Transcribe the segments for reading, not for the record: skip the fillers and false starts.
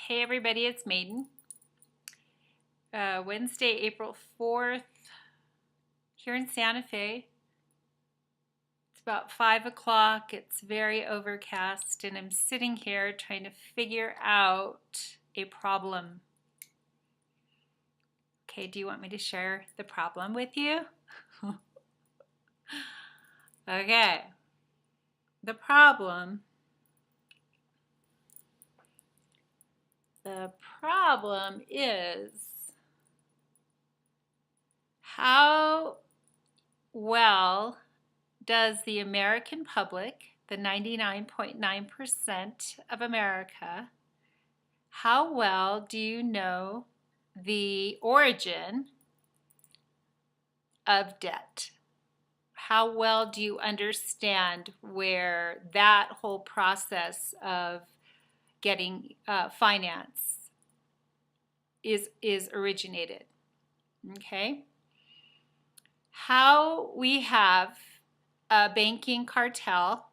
Hey everybody, it's Maiden. Wednesday, April 4th, here in Santa Fe. It's about 5 o'clock. It's very overcast, and I'm sitting here trying to figure out a problem. Okay, do you want me to share the problem with you? Okay, the problem is how well does the American public, the 99.9% of America, how well do you know the origin of debt? How well do you understand where that whole process of getting finance is originated? Okay. How we have a banking cartel,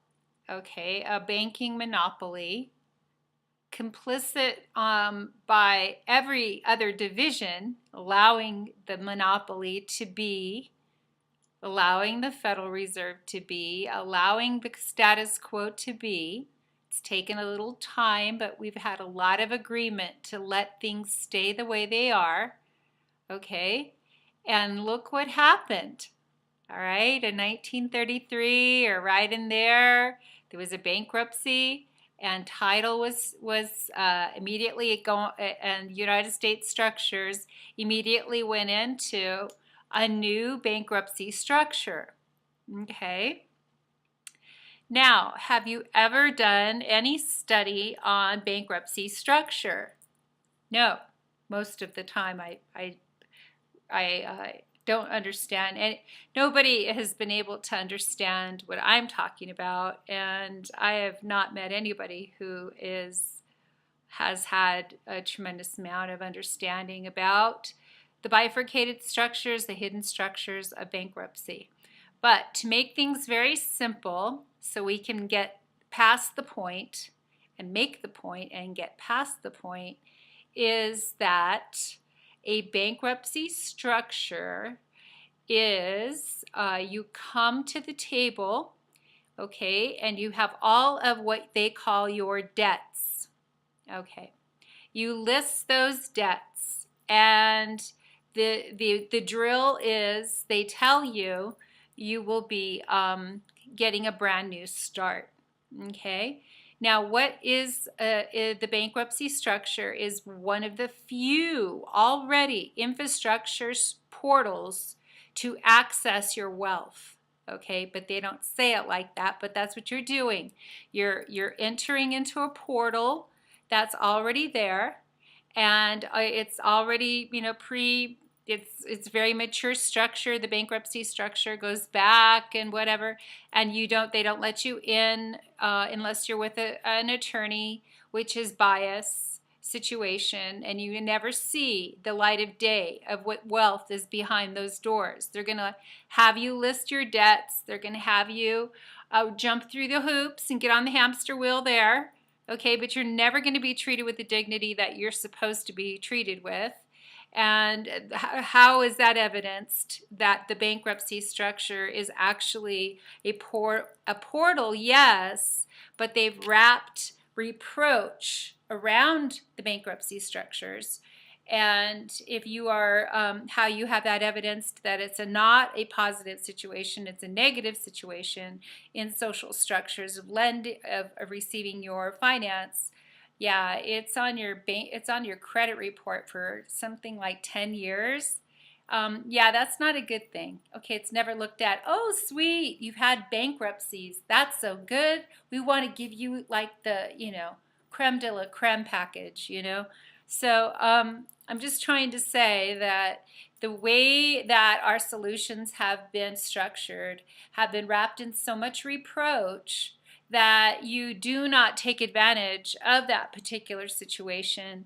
okay, a banking monopoly, complicit by every other division, allowing the monopoly to be, allowing the Federal Reserve to be, allowing the status quo to be. It's taken a little time, but we've had a lot of agreement to let things stay the way they are, okay? And look what happened. All right, in 1933 or right in there was a bankruptcy, and title was immediately going, and United States structures immediately went into a new bankruptcy structure. Okay. Now, have you ever done any study on bankruptcy structure? No, most of the time I don't understand, and nobody has been able to understand what I'm talking about, and I have not met anybody who has had a tremendous amount of understanding about the bifurcated structures, the hidden structures of bankruptcy. But to make things very simple so we can get past the point and make the point and get past the point, is that a bankruptcy structure is you come to the table, okay, and you have all of what they call your debts. Okay, you list those debts, and the drill is they tell you you will be getting a brand new start. Okay. Now, what is the bankruptcy structure is one of the few already infrastructure portals to access your wealth. Okay, but they don't say it like that, but that's what you're doing. You're entering into a portal that's already there, and it's already, it's very mature structure. The bankruptcy structure goes back and whatever, and they don't let you in unless you're with an attorney, which is bias situation, and you never see the light of day of what wealth is behind those doors. They're going to have you list your debts. They're going to have you jump through the hoops and get on the hamster wheel there. Okay, but you're never going to be treated with the dignity that you're supposed to be treated with. And how is that evidenced? That the bankruptcy structure is actually a portal, yes, but they've wrapped reproach around the bankruptcy structures. And if you are, how you have that evidenced that it's not a positive situation, it's a negative situation in social structures of receiving your finance. Yeah, it's on your credit report for something like 10 years. Yeah, that's not a good thing. Okay, it's never looked at. Oh, sweet, you've had bankruptcies. That's so good. We want to give you like the, creme de la creme package, So I'm just trying to say that the way that our solutions have been structured have been wrapped in so much reproach that you do not take advantage of that particular situation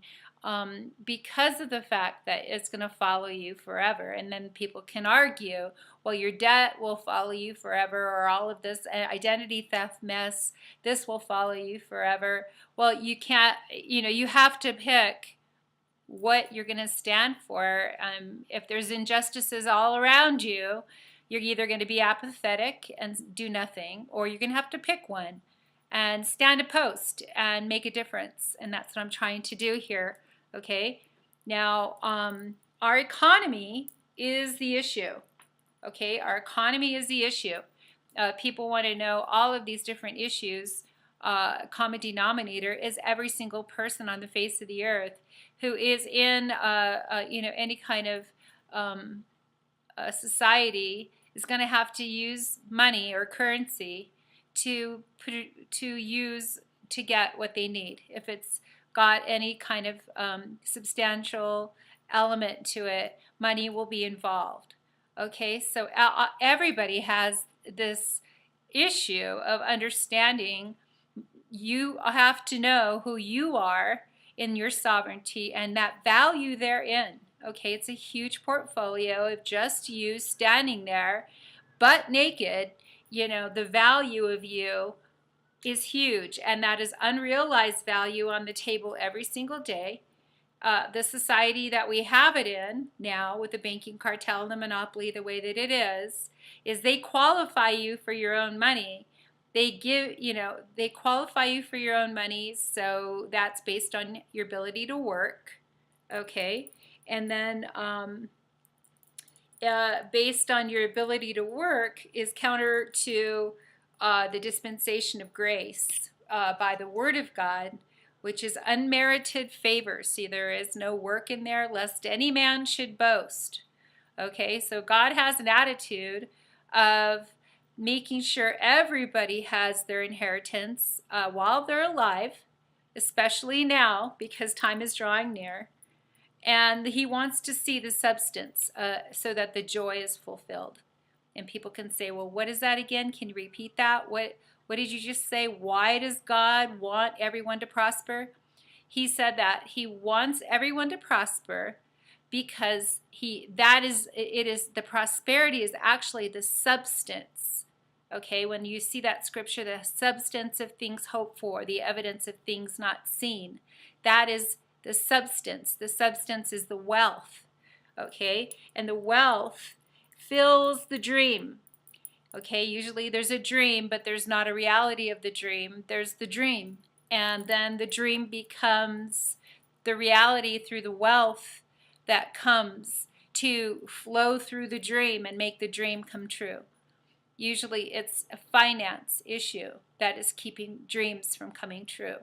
because of the fact that it's going to follow you forever. And then people can argue, well, your debt will follow you forever, or all of this identity theft mess, this will follow you forever. Well, you can't, you have to pick what you're going to stand for. If there's injustices all around you, you're either going to be apathetic and do nothing, or you're going to have to pick one and stand a post and make a difference. And that's what I'm trying to do here. Okay, now our economy is the issue. Okay, our economy is the issue. People want to know all of these different issues. Common denominator is every single person on the face of the earth who is in any kind of society is going to have to use money or currency to use to get what they need. If it's got any kind of substantial element to it, money will be involved. Okay, so everybody has this issue of understanding. You have to know who you are in your sovereignty and that value therein. Okay, it's a huge portfolio of just you standing there, butt naked. The value of you is huge, and that is unrealized value on the table every single day. The society that we have it in now, with the banking cartel and the monopoly the way that it is they qualify you for your own money. They qualify you for your own money, so that's based on your ability to work, okay? And then based on your ability to work is counter to the dispensation of grace by the Word of God, which is unmerited favor. See, there is no work in there, lest any man should boast. Okay, so God has an attitude of making sure everybody has their inheritance while they're alive, especially now because time is drawing near. And he wants to see the substance so that the joy is fulfilled. And people can say, well, what is that again? Can you repeat that? What did you just say? Why does God want everyone to prosper? He said that he wants everyone to prosper because the prosperity is actually the substance. Okay, when you see that scripture, the substance of things hoped for, the evidence of things not seen, that is the substance. The substance is the wealth. Okay, and the wealth fills the dream. Okay, usually there's a dream, but there's not a reality of the dream. There's the dream, and then the dream becomes the reality through the wealth that comes to flow through the dream and make the dream come true. Usually it's a finance issue that is keeping dreams from coming true.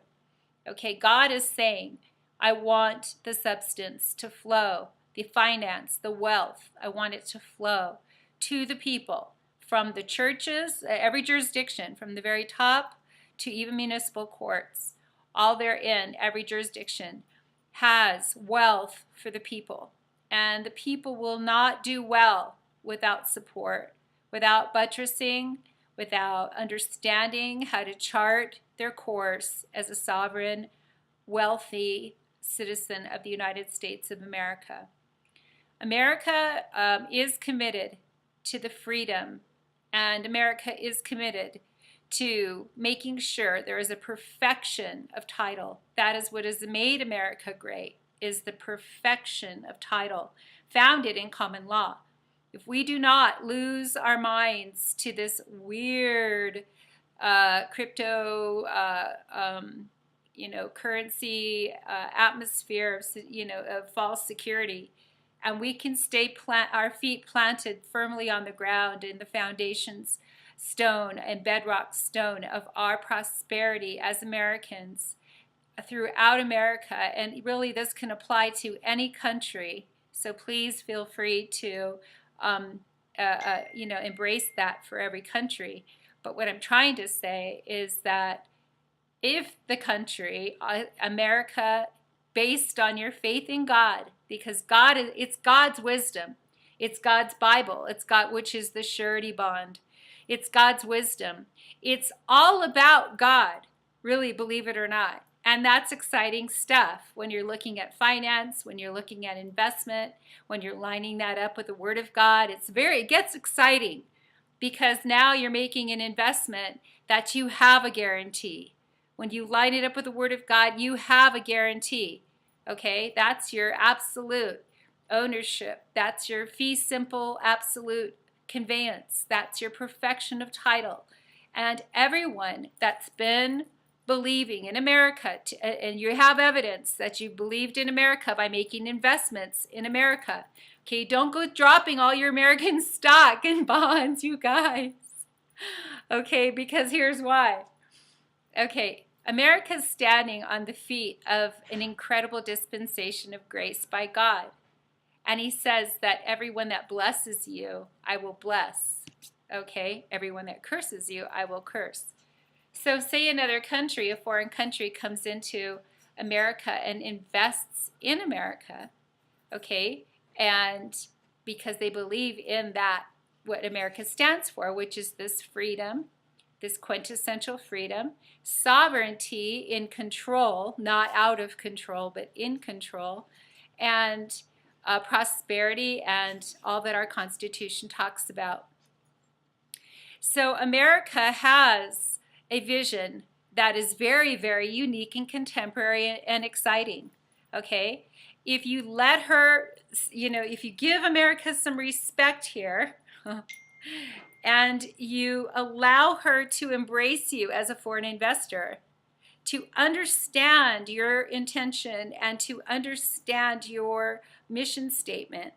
Okay, God is saying, I want the substance to flow, the finance, the wealth, I want it to flow to the people from the churches, every jurisdiction, from the very top to even municipal courts. All therein, every jurisdiction has wealth for the people. And the people will not do well without support, without buttressing, without understanding how to chart their course as a sovereign, wealthy citizen of the United States of America. America is committed to the freedom, and America is committed to making sure there is a perfection of title. That is what has made America great, is the perfection of title founded in common law. If we do not lose our minds to this weird crypto currency atmosphere of false security, and we can stay our feet planted firmly on the ground in the foundations stone and bedrock stone of our prosperity as Americans throughout America. And really this can apply to any country, so please feel free to embrace that for every country. But what I'm trying to say is that if the country, America, based on your faith in God, because it's God's wisdom, it's God's Bible, it's God, which is the surety bond. It's God's wisdom. It's all about God, really, believe it or not. And that's exciting stuff when you're looking at finance, when you're looking at investment, when you're lining that up with the Word of God. It gets exciting because now you're making an investment that you have a guarantee. When you line it up with the Word of God, you have a guarantee. Okay, that's your absolute ownership. That's your fee simple absolute conveyance. That's your perfection of title. And everyone that's been believing in America, and you have evidence that you believed in America by making investments in America. Okay, don't go dropping all your American stock and bonds, you guys. Okay, because here's why. Okay, America's standing on the feet of an incredible dispensation of grace by God. And he says that everyone that blesses you, I will bless. Okay, everyone that curses you, I will curse. So say another country, a foreign country, comes into America and invests in America, okay, and because they believe in that, what America stands for, which is this freedom, this quintessential freedom, sovereignty in control, not out of control, but in control, and prosperity and all that our Constitution talks about. So America has a vision that is very, very unique and contemporary and exciting, okay? If you let her, if you give America some respect here, and you allow her to embrace you as a foreign investor, to understand your intention and to understand your mission statement,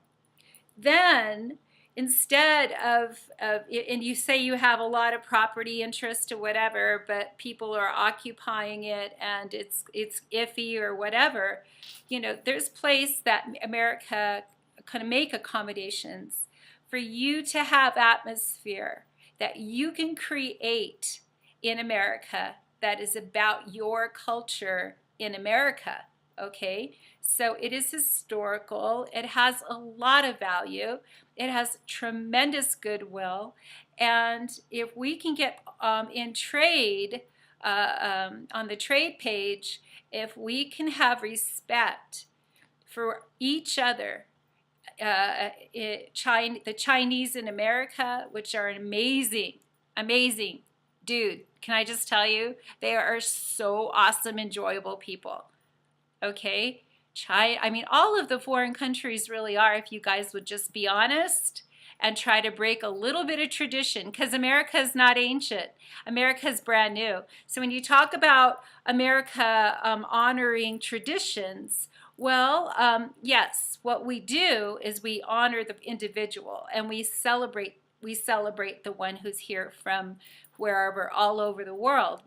then instead of and you say you have a lot of property interest or whatever, but people are occupying it and it's iffy or whatever, there's place that America can make accommodations for you to have atmosphere that you can create in America that is about your culture in America, okay? So it is historical. It has a lot of value. It has tremendous goodwill. And if we can get in trade, on the trade page, if we can have respect for each other, the Chinese in America, which are amazing, amazing, dude, can I just tell you, they are so awesome, enjoyable people, okay? I mean, all of the foreign countries really are, if you guys would just be honest and try to break a little bit of tradition, because America is not ancient. America is brand new. So when you talk about America honoring traditions, well, yes, what we do is we honor the individual and we celebrate the one who's here from wherever, all over the world.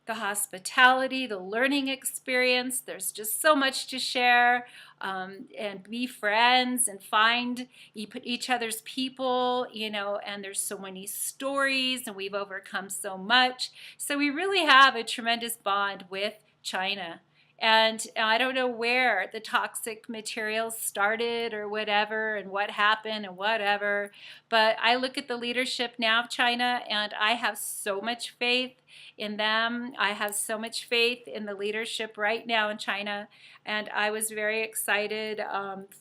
The hospitality, the learning experience, there's just so much to share, and be friends and find each other's people, and there's so many stories and we've overcome so much. So we really have a tremendous bond with China. And I don't know where the toxic materials started or whatever and what happened and whatever, but I look at the leadership now of China and I have so much faith in them. I have so much faith in the leadership right now in China, and I was very excited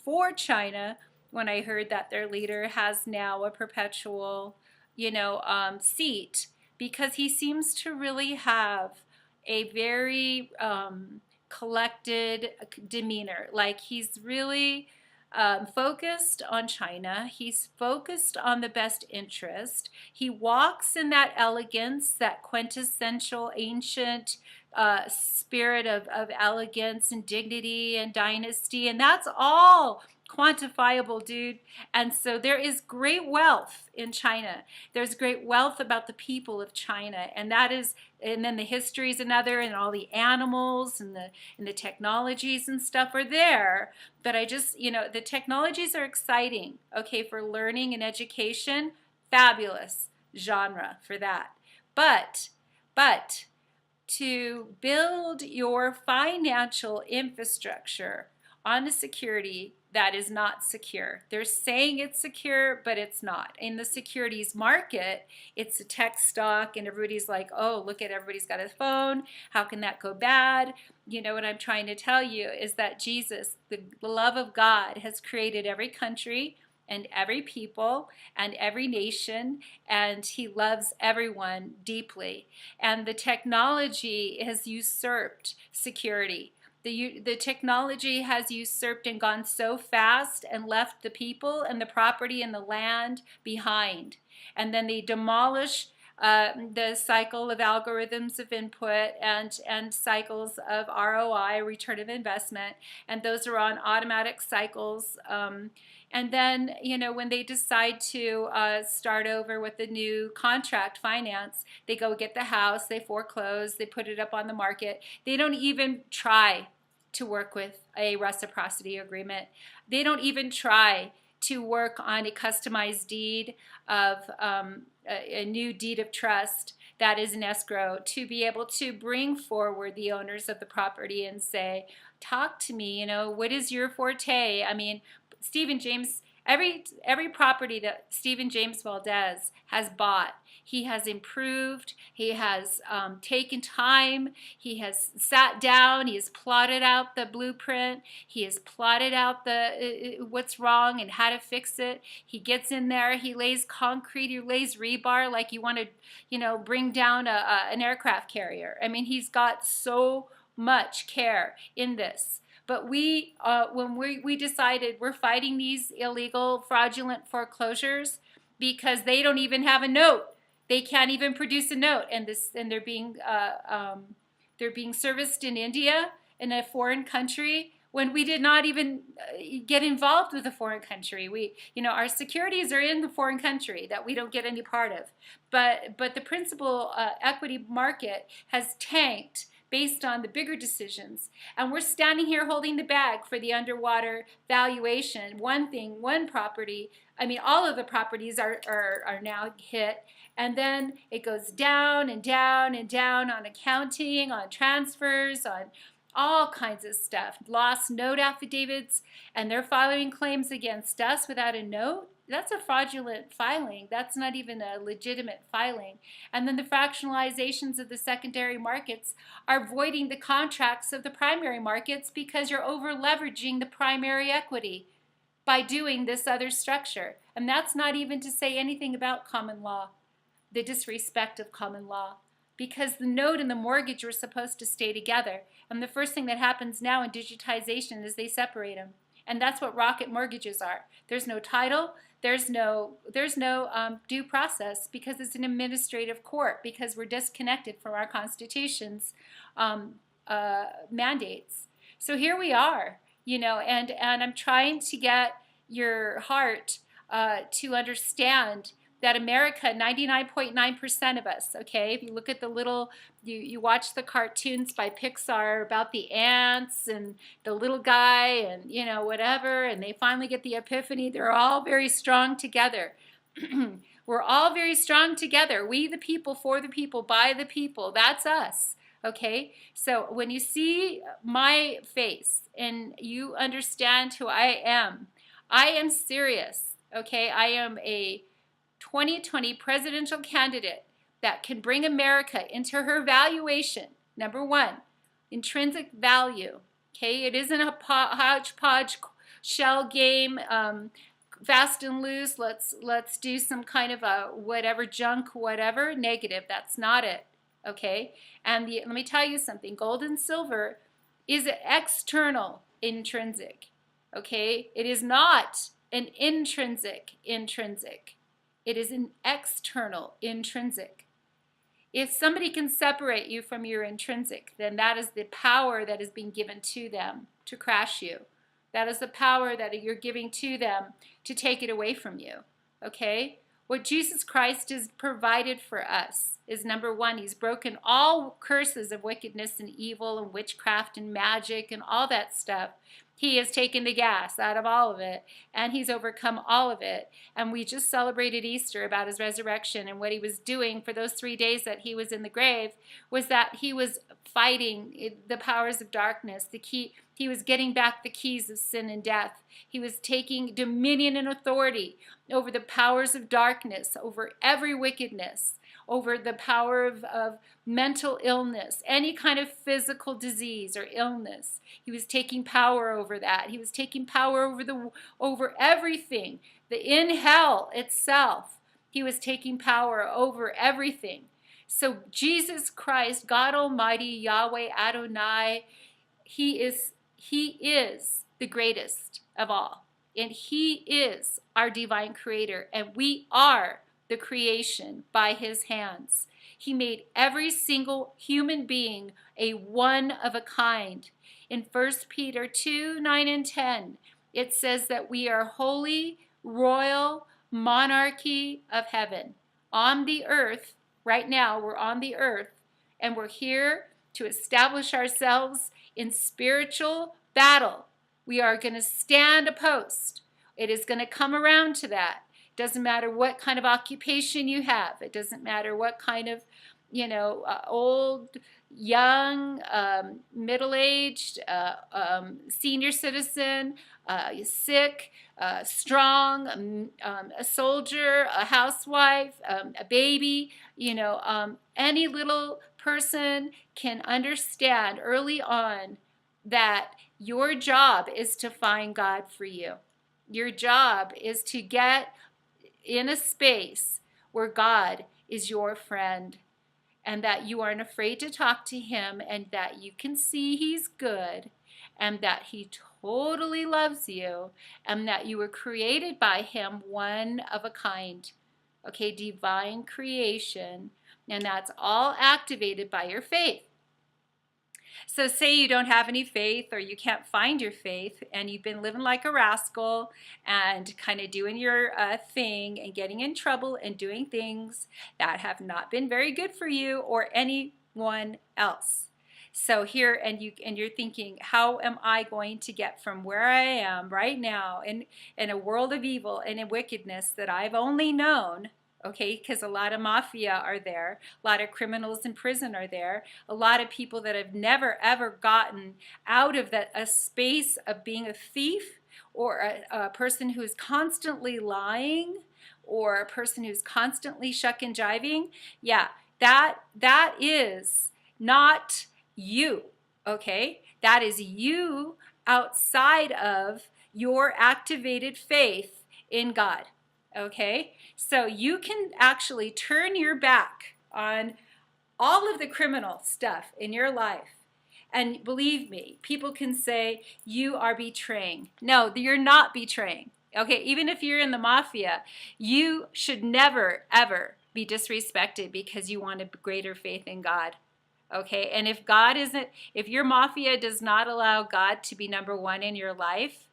for China when I heard that their leader has now a perpetual, seat, because he seems to really have a very collected demeanor. Like he's really focused on China. He's focused on the best interest. He walks in that elegance, that quintessential ancient spirit of elegance and dignity and dynasty. And that's all quantifiable, dude. And so there is great wealth in China. There's great wealth about the people of China, and then the history is another, and all the animals and the technologies and stuff are there. But I just, the technologies are exciting, okay, for learning and education, fabulous genre for that. But to build your financial infrastructure on a security that is not secure. They're saying it's secure, but it's not. In the securities market, it's a tech stock, and everybody's like, oh, look at everybody's got a phone. How can that go bad? You know, what I'm trying to tell you is that Jesus, the love of God, has created every country and every people and every nation, and he loves everyone deeply. And the technology has usurped security. The technology has usurped and gone so fast and left the people and the property and the land behind. And then they demolish the cycle of algorithms of input and cycles of ROI, return of investment, and those are on automatic cycles. And then, you know, when they decide to start over with the new contract finance, they go get the house, they foreclose, they put it up on the market. They don't even try to work with a reciprocity agreement. They don't even try to work on a customized deed of a new deed of trust that is an escrow to be able to bring forward the owners of the property and say, talk to me, you know, what is your forte? I mean, Stephen James, every property that Stephen James Valdez has bought, he has improved, he has taken time, he has sat down, he has plotted out the blueprint, he has plotted out the what's wrong and how to fix it. He gets in there, he lays concrete, he lays rebar like you want to, you know, bring down an aircraft carrier. I mean, he's got so much care in this. But we, when we decided we're fighting these illegal, fraudulent foreclosures because they don't even have a note. They can't even produce a note, and they're being serviced in India, in a foreign country, when we did not even get involved with a foreign country. We, you know, our securities are in the foreign country that we don't get any part of. But the principal equity market has tanked based on the bigger decisions. And we're standing here holding the bag for the underwater valuation. One thing, one property, I mean, all of the properties are now hit. And then it goes down and down and down on accounting, on transfers, on all kinds of stuff. Lost note affidavits, and they're filing claims against us without a note. That's a fraudulent filing. That's not even a legitimate filing. And then the fractionalizations of the secondary markets are voiding the contracts of the primary markets because you're over leveraging the primary equity by doing this other structure. And that's not even to say anything about common law, the disrespect of common law, because the note and the mortgage were supposed to stay together. And the first thing that happens now in digitization is they separate them. And that's what rocket mortgages are. There's no title. There's no due process because it's an administrative court, because we're disconnected from our Constitution's mandates. So here we are, you know, and I'm trying to get your heart to understand that America, 99.9% of us, okay, if you look at the little, you watch the cartoons by Pixar about the ants and the little guy and, you know, whatever, and they finally get the epiphany, they're all very strong together. We're all very strong together. We the people, for the people, by the people, that's us, okay? So when you see my face and you understand who I am serious, okay? I am a 2020 presidential candidate that can bring America into her valuation. Number one, intrinsic value. Okay, it isn't a hodgepodge shell game, fast and loose. Let's do some kind of a whatever junk, whatever negative. That's not it. Okay, and let me tell you something. Gold and silver is external intrinsic. Okay, it is not an intrinsic. It is an external intrinsic. If somebody can separate you from your intrinsic, then that is the power that is being given to them to crash you. That is the power that you're giving to them to take it away from you. Okay? What Jesus Christ has provided for us is, number one, he's broken all curses of wickedness and evil and witchcraft and magic and all that stuff. He has taken the gas out of all of it, and he's overcome all of it. And we just celebrated Easter about his resurrection, and what he was doing for those 3 days that he was in the grave was that he was fighting the powers of darkness. He was getting back the keys of sin and death. He was taking dominion and authority over the powers of darkness, over every wickedness, over the power of mental illness, any kind of physical disease or illness. He was taking power over that. He was taking power over everything. In hell itself, he was taking power over everything. So Jesus Christ, God Almighty, Yahweh Adonai, he is the greatest of all. And he is our divine creator, and we are the creation by his hands. He made every single human being a one of a kind. In 1 Peter 2, 9 and 10, it says that we are holy, royal monarchy of heaven. On the earth, right now we're on the earth, and we're here to establish ourselves in spiritual battle. We are going to stand a post. It is going to come around to that. Doesn't matter what kind of occupation you have. It doesn't matter what kind of, old, young, middle-aged, senior citizen, sick, strong, a soldier, a housewife, a baby, any little person can understand early on that your job is to find God for you. Your job is to get in a space where God is your friend, and that you aren't afraid to talk to him, and that you can see he's good, and that he totally loves you, and that you were created by him one of a kind. Okay, divine creation, and that's all activated by your faith. So say you don't have any faith, or you can't find your faith, and you've been living like a rascal and kind of doing your thing and getting in trouble and doing things that have not been very good for you or anyone else. So here, and you're thinking, how am I going to get from where I am right now in a world of evil and in wickedness that I've only known? Okay, because a lot of mafia are there, a lot of criminals in prison are there, a lot of people that have never ever gotten out of a space of being a thief, or a person who's constantly lying, or a person who's constantly shuck and jiving. Yeah, that is not you, okay? That is you outside of your activated faith in God. Okay, so you can actually turn your back on all of the criminal stuff in your life. And believe me, people can say you are betraying. No, you're not betraying. Okay, even if you're in the mafia, you should never, ever be disrespected because you want a greater faith in God. Okay, and if your mafia does not allow God to be number one in your life,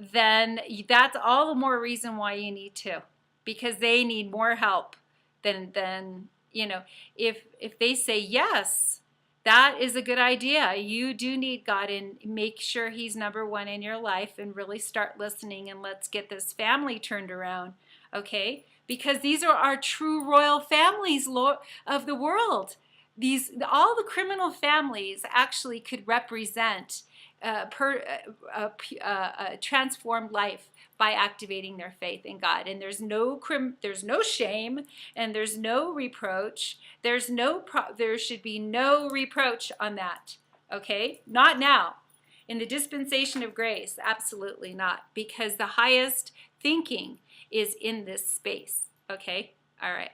then that's all the more reason why you need to, because they need more help than if they say yes, that is a good idea. You do need God, and make sure he's number one in your life, and really start listening, and let's get this family turned around, okay? Because these are our true royal families of the world. All the criminal families actually could represent a transformed life by activating their faith in God. And there's no shame, and there's no reproach. There should be no reproach on that. Okay? Not now. In the dispensation of grace, absolutely not, because the highest thinking is in this space. Okay? All right.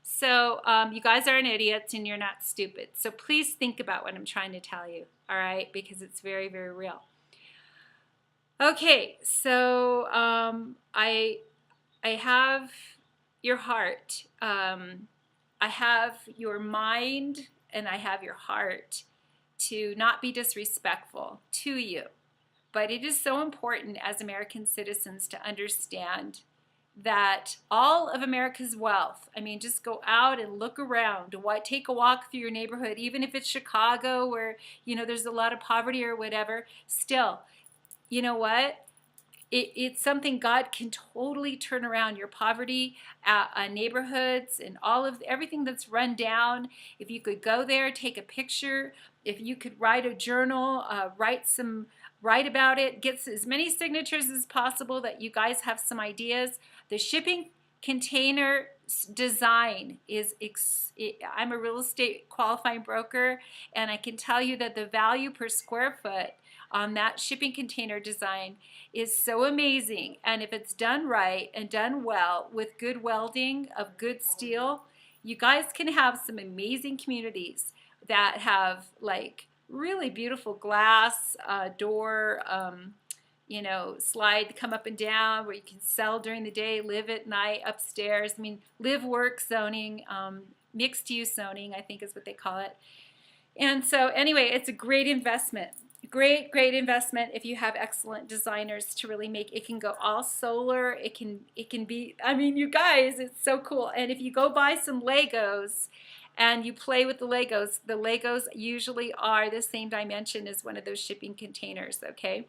So you guys aren't idiots, and you're not stupid. So please think about what I'm trying to tell you, all right? Because it's very, very real. Okay, so I have your heart. I have your mind, and I have your heart to not be disrespectful to you. But it is so important as American citizens to understand that all of America's wealth, I mean, just go out and look around, take a walk through your neighborhood, even if it's Chicago where, there's a lot of poverty or whatever, still, you know what? It's something God can totally turn around. Your poverty, neighborhoods, and all of everything that's run down. If you could go there, take a picture. If you could write a journal, write about it, get as many signatures as possible that you guys have some ideas. The shipping container design is, I'm a real estate qualifying broker, and I can tell you that the value per square foot on that shipping container design is so amazing. And if it's done right and done well with good welding of good steel, you guys can have some amazing communities that have like really beautiful glass door, slide come up and down where you can sell during the day, live at night upstairs. I mean, live work zoning, mixed use zoning, I think is what they call it. And so anyway, it's a great investment. Great investment if you have excellent designers to really make it. Can go all solar. It can be, I mean, you guys, it's so cool. And if you go buy some Legos and you play with the Legos usually are the same dimension as one of those shipping containers, okay?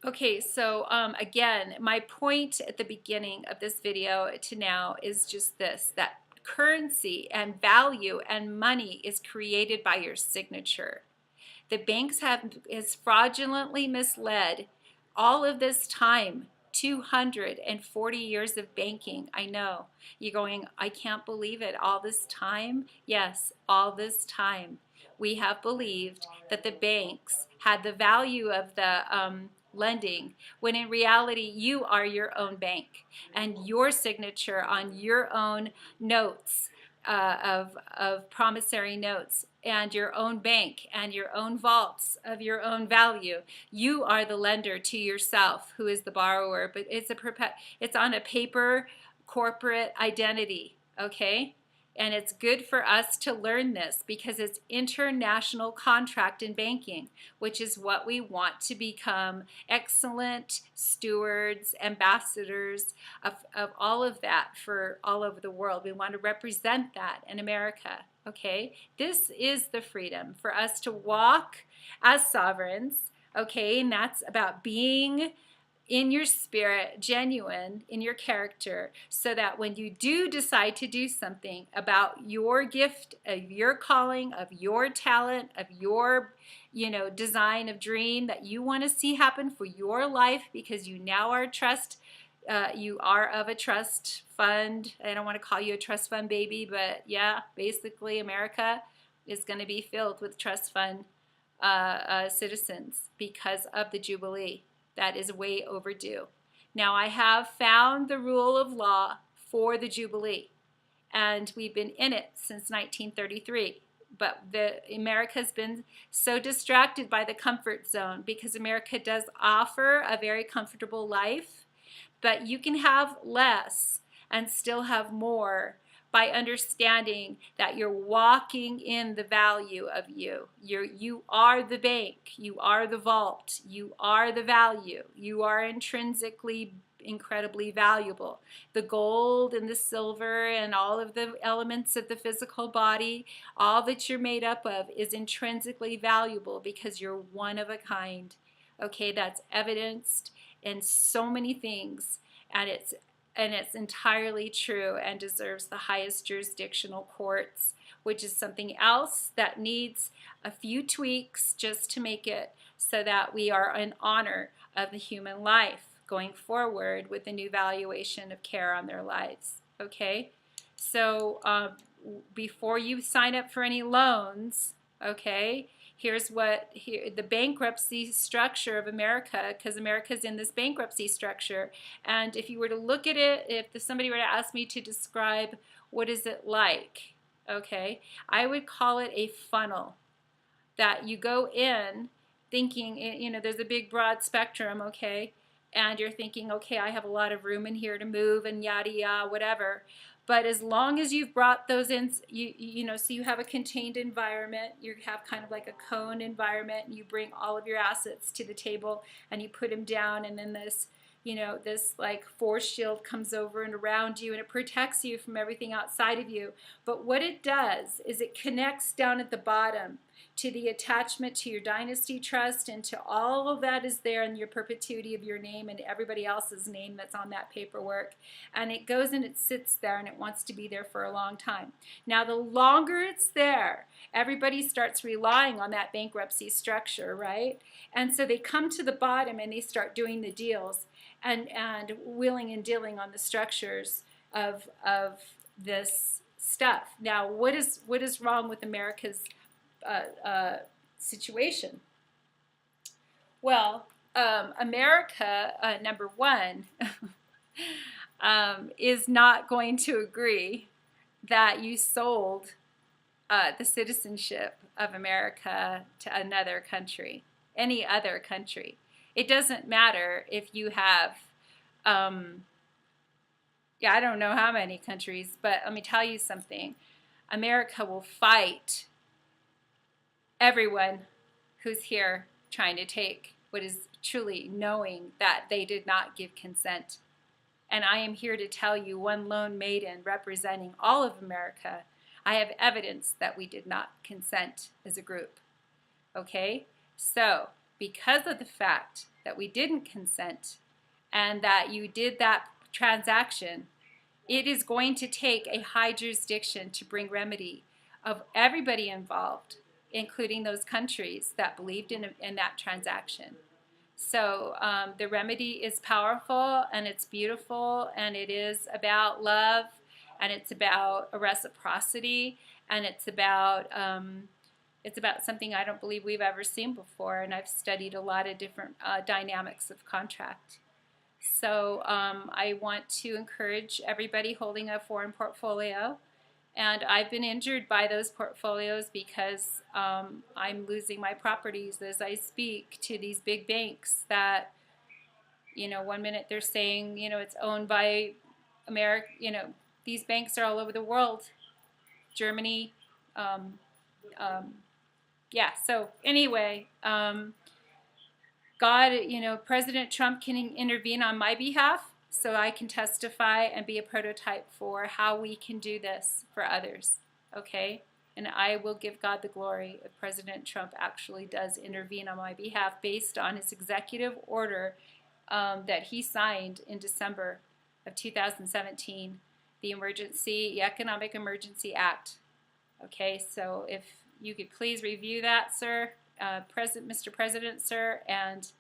Okay, so again, my point at the beginning of this video to now is just this, that currency and value and money is created by your signature. The banks is fraudulently misled all of this time, 240 years of banking. I know. You're going, I can't believe it. All this time? Yes, all this time. We have believed that the banks had the value of the lending, when in reality you are your own bank, and your signature on your own notes of promissory notes, and your own bank and your own vaults of your own value. You are the lender to yourself, who is the borrower, but it's on a paper corporate identity, okay? And it's good for us to learn this because it's international contract in banking, which is what we want to become excellent stewards, ambassadors of all of that for all over the world. We want to represent that in America, okay? This is the freedom for us to walk as sovereigns, okay? And that's about being in your spirit, genuine in your character, so that when you do decide to do something about your gift, of your calling, of your talent, of your, design of dream that you want to see happen for your life, because you now are you are of a trust fund. I don't want to call you a trust fund baby, but yeah, basically America is going to be filled with trust fund citizens because of the Jubilee. That is way overdue. Now, I have found the rule of law for the Jubilee, and we've been in it since 1933. But America has been so distracted by the comfort zone, because America does offer a very comfortable life, but you can have less and still have more by understanding that you're walking in the value of you. You are the bank, you are the vault, you are the value, you are intrinsically incredibly valuable. The gold and the silver and all of the elements of the physical body, all that you're made up of is intrinsically valuable because you're one of a kind. Okay, that's evidenced in so many things, and it's entirely true and deserves the highest jurisdictional courts, which is something else that needs a few tweaks just to make it so that we are in honor of the human life going forward with the new valuation of care on their lives. Okay, so before you sign up for any loans, okay, here's the bankruptcy structure of America, because America's in this bankruptcy structure. And if you were to look at it, if somebody were to ask me to describe what is it like, okay, I would call it a funnel that you go in thinking, there's a big broad spectrum, okay, and you're thinking, okay, I have a lot of room in here to move and yada yada, whatever. But as long as you've brought those in, so you have a contained environment, you have kind of like a cone environment, and you bring all of your assets to the table and you put them down, and then this, this like force shield comes over and around you, and it protects you from everything outside of you. But what it does is it connects down at the bottom to the attachment to your dynasty trust, and to all of that is there in your perpetuity of your name and everybody else's name that's on that paperwork. And it goes and it sits there, and it wants to be there for a long time. Now, the longer it's there, everybody starts relying on that bankruptcy structure, right? And so they come to the bottom and they start doing the deals and wheeling and dealing on the structures of this stuff. Now, what is wrong with America's situation? Well, America, number one, is not going to agree that you sold the citizenship of America to another country, any other country. It doesn't matter if you have, I don't know how many countries, but let me tell you something. America will fight everyone who's here trying to take what is truly knowing that they did not give consent. And I am here to tell you, one lone maiden representing all of America, I have evidence that we did not consent as a group. Okay? So, because of the fact that we didn't consent and that you did that transaction, it is going to take a high jurisdiction to bring remedy of everybody involved, including those countries that believed in that transaction. So the remedy is powerful, and it's beautiful, and it is about love, and it's about a reciprocity, and it's about something I don't believe we've ever seen before, and I've studied a lot of different dynamics of contract. So I want to encourage everybody holding a foreign portfolio. And I've been injured by those portfolios because I'm losing my properties as I speak to these big banks that, 1 minute they're saying, it's owned by America. These banks are all over the world. Germany. So anyway, God, President Trump can intervene on my behalf, so I can testify and be a prototype for how we can do this for others, okay? And I will give God the glory if President Trump actually does intervene on my behalf based on his executive order that he signed in December of 2017, the Economic Emergency Act. Okay, so if you could please review that, sir, Mr. President, sir, and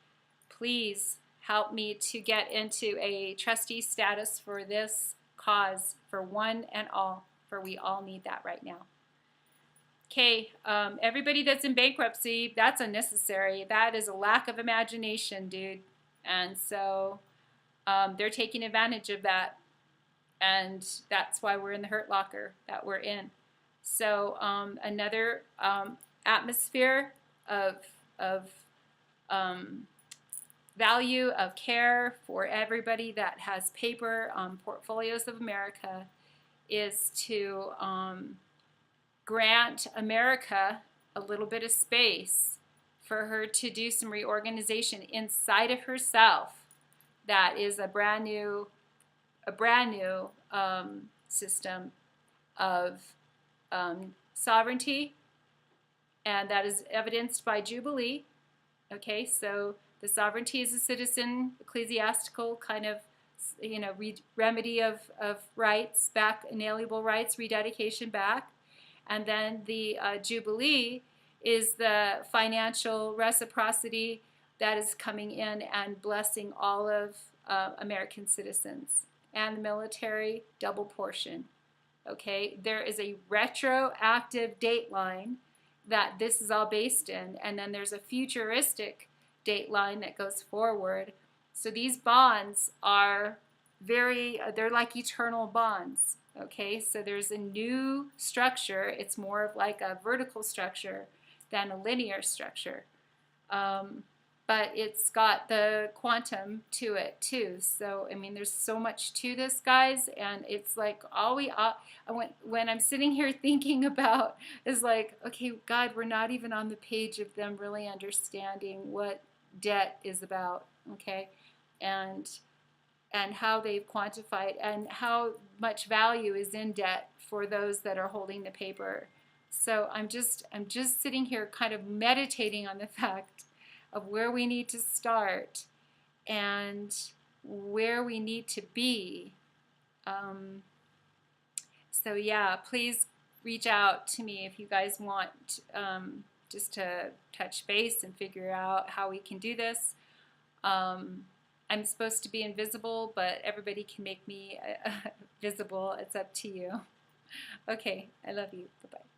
please help me to get into a trustee status for this cause for one and all, for we all need that right now. Okay, everybody that's in bankruptcy, that's unnecessary. That is a lack of imagination, dude. And so they're taking advantage of that. And that's why we're in the hurt locker that we're in. So another atmosphere of value of care for everybody that has paper portfolios of America is to grant America a little bit of space for her to do some reorganization inside of herself. That is a brand new system of sovereignty, and that is evidenced by Jubilee. Okay, so the sovereignty is a citizen, ecclesiastical kind of, remedy of rights back, inalienable rights, rededication back. And then the Jubilee is the financial reciprocity that is coming in and blessing all of American citizens, and the military double portion. Okay, there is a retroactive dateline that this is all based in, and then there's a futuristic dateline that goes forward. So these bonds are they're like eternal bonds. Okay, so there's a new structure. It's more of like a vertical structure than a linear structure. But it's got the quantum to it too. So, I mean, there's so much to this, guys, and it's like when I'm sitting here thinking about is like, okay, God, we're not even on the page of them really understanding what debt is about, okay? And and how they've quantified and how much value is in debt for those that are holding the paper. So I'm just sitting here kind of meditating on the fact of where we need to start and where we need to be. So yeah, please reach out to me if you guys want just to touch base and figure out how we can do this. I'm supposed to be invisible, but everybody can make me visible. It's up to you. Okay, I love you. Bye-bye.